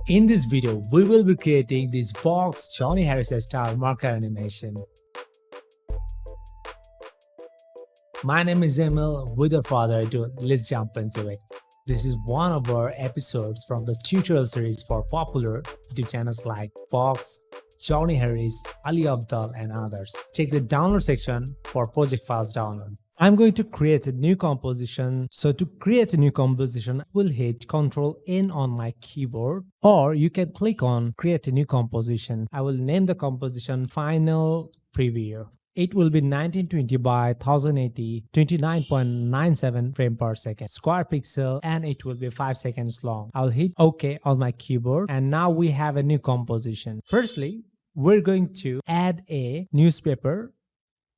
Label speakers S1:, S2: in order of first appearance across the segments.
S1: In this video, we will be creating this Vox Johnny Harris style marker animation. My name is Emil. Without further ado, let's jump into it. This is one of our episodes from the tutorial series for popular YouTube channels like Vox, Johnny Harris, Ali Abdal, and others. Check the download section for project files download. I'm going to create a new composition. So to create a new composition, I will hit Ctrl N on my keyboard, or you can click on create a new composition. I will name the composition Final Preview. It will be 1920 by 1080, 29.97 frame per second, square pixel, and it will be 5 seconds long. I'll hit OK on my keyboard, and now we have a new composition. Firstly, we're going to add a newspaper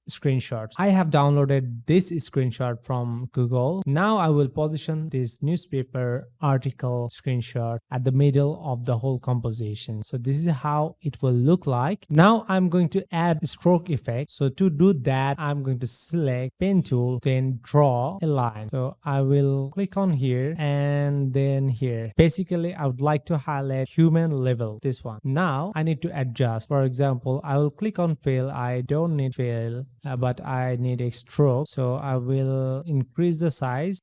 S1: screenshots. I have downloaded this screenshot from Google. Now I will position this newspaper article screenshot at the middle of the whole composition. So this is how it will look like. Now I'm going to add stroke effect. So to do that, I'm going to select pen tool, then draw a line. So I will click on here and then here. Basically, I would like to highlight human level, this one. Now I need to adjust. For example, I will click on fill. I don't need fill, but I need a stroke, so I will increase the size.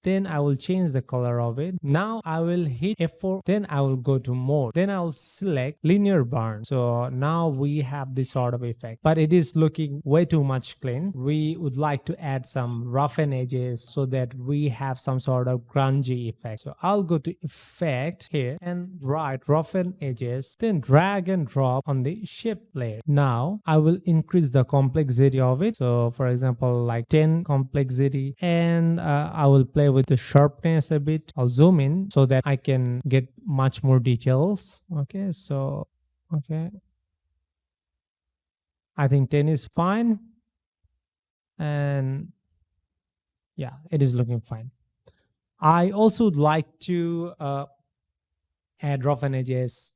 S1: Then I will change the color of it. Now I will hit F4, then I will go to mode. Then I will select linear burn. So now we have this sort of effect, but it is looking way too much clean. We would like to add some roughen edges so that we have some sort of grungy effect. So I'll go to effect here and write roughen edges, then drag and drop on the shape layer. Now I will increase the complexity of it. So for example, like 10 complexity, and I will play with the sharpness a bit. I'll zoom in so that I can get much more details. Okay, so okay, I think 10 is fine, and yeah, it is looking fine. I also would like to add roughen edges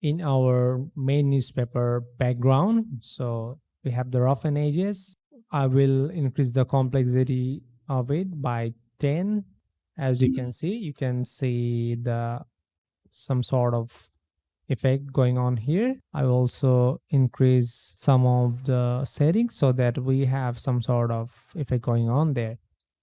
S1: in our main newspaper background. So we have the roughen edges. I will increase the complexity of it by 10. As you can see the some sort of effect going on here. I will also increase some of the settings so that we have some sort of effect going on there.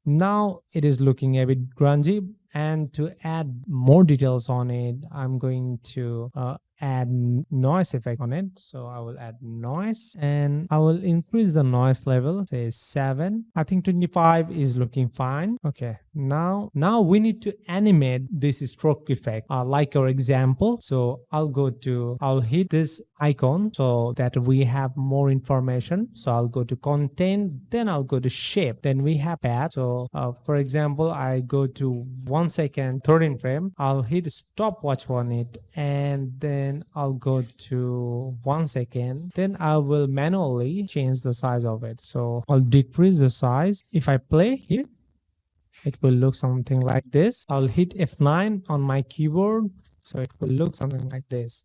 S1: Now it is looking a bit grungy, and to add more details on it, I'm going to add noise effect on it. So I will add noise, and I will increase the noise level, say 7. I think 25 is looking fine. Okay, now we need to animate this stroke effect like our example. So I'll hit this icon so that we have more information. So I'll go to content, then I'll go to shape, then we have path. So for example, I go to 1 second 13 frame. I'll hit stopwatch on it, and then I'll go to 1 second. Then I will manually change the size of it. So I'll decrease the size. If I play here, it will look something like this. I'll hit F9 on my keyboard, so it will look something like this.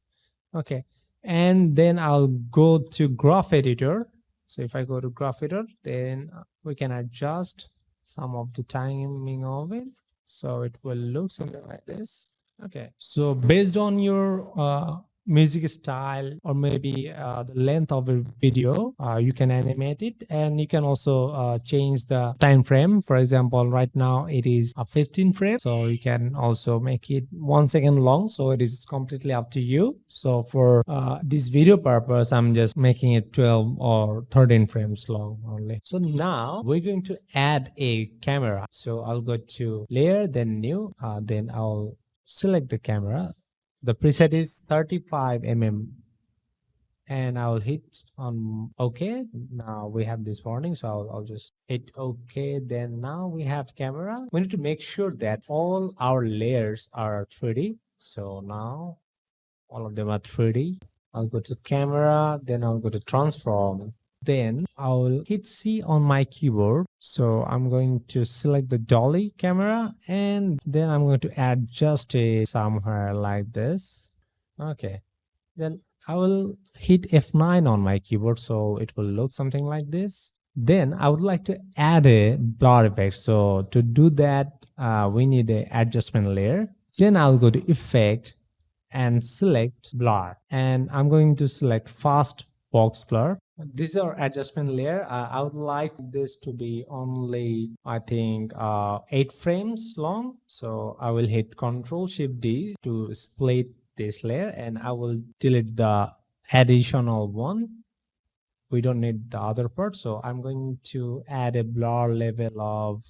S1: Okay, and then I'll go to graph editor. So if I go to graph editor, then we can adjust some of the timing of it, so it will look something like this. Okay, so based on your music style, or maybe the length of a video, you can animate it, and you can also change the time frame. For example, right now it is a 15 frame, so you can also make it 1 second long. So it is completely up to you. So for this video purpose, I'm just making it 12 or 13 frames long only. So now we're going to add a camera. So I'll go to layer, then new, then I'll select the camera. The preset is 35 mm, and I'll hit on OK. Now we have this warning, so I'll just hit OK. Then now we have camera. We need to make sure that all our layers are 3D. So now all of them are 3D. I'll go to camera, then I'll go to transform. Then I'll hit C on my keyboard. So I'm going to select the dolly camera, and then I'm going to adjust it somewhere like this. Okay, then I will hit F9 on my keyboard, so it will look something like this. Then I would like to add a blur effect. So to do that, we need an adjustment layer. Then I'll go to effect, and select blur, and I'm going to select fast box blur. These are adjustment layer. I would like this to be only, I think, 8 frames long. So I will hit Ctrl Shift D to split this layer, and I will delete the additional one. We don't need the other part. So I'm going to add a blur level of,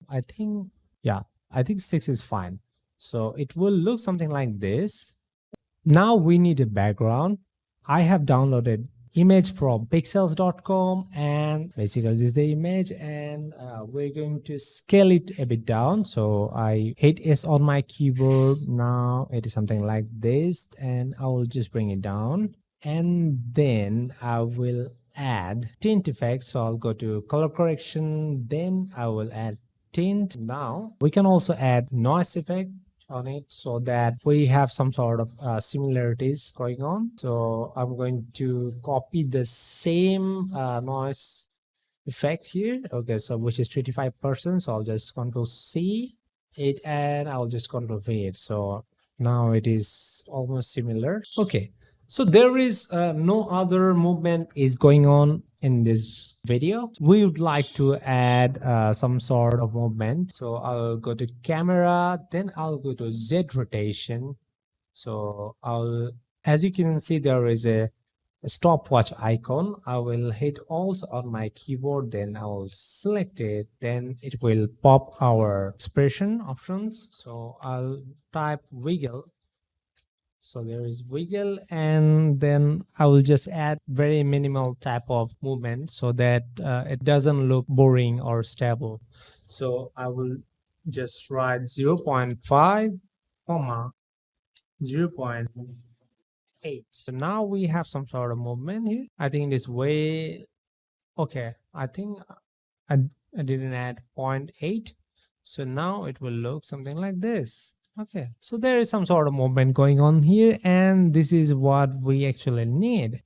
S1: I think, yeah, I think 6 is fine. So it will look something like this. Now we need a background. I have downloaded image from pixels.com, and basically this is the image, and we're going to scale it a bit down. So I hit S on my keyboard. Now it is something like this, and I will just bring it down, and then I will add tint effect. So I'll go to color correction, then I will add tint. Now we can also add noise effect on it so that we have some sort of similarities going on. So I'm going to copy the same noise effect here. Okay, so which is 25%. So I'll just Control C it, and I'll just Control V it. So now it is almost similar. Okay, so there is no other movement is going on in this video. We would like to add some sort of movement. So I'll go to camera, then I'll go to Z rotation. So as you can see, there is a stopwatch icon. I will hit Alt on my keyboard, then I will select it, then it will pop our expression options. So I'll type wiggle. So there is wiggle, and then I will just add very minimal type of movement so that it doesn't look boring or stable. So I will just write 0.5, comma 0.8. So now we have some sort of movement here. I think this way. Okay, I think I didn't add 0.8. So now it will look something like this. Okay, so there is some sort of movement going on here, and this is what we actually need.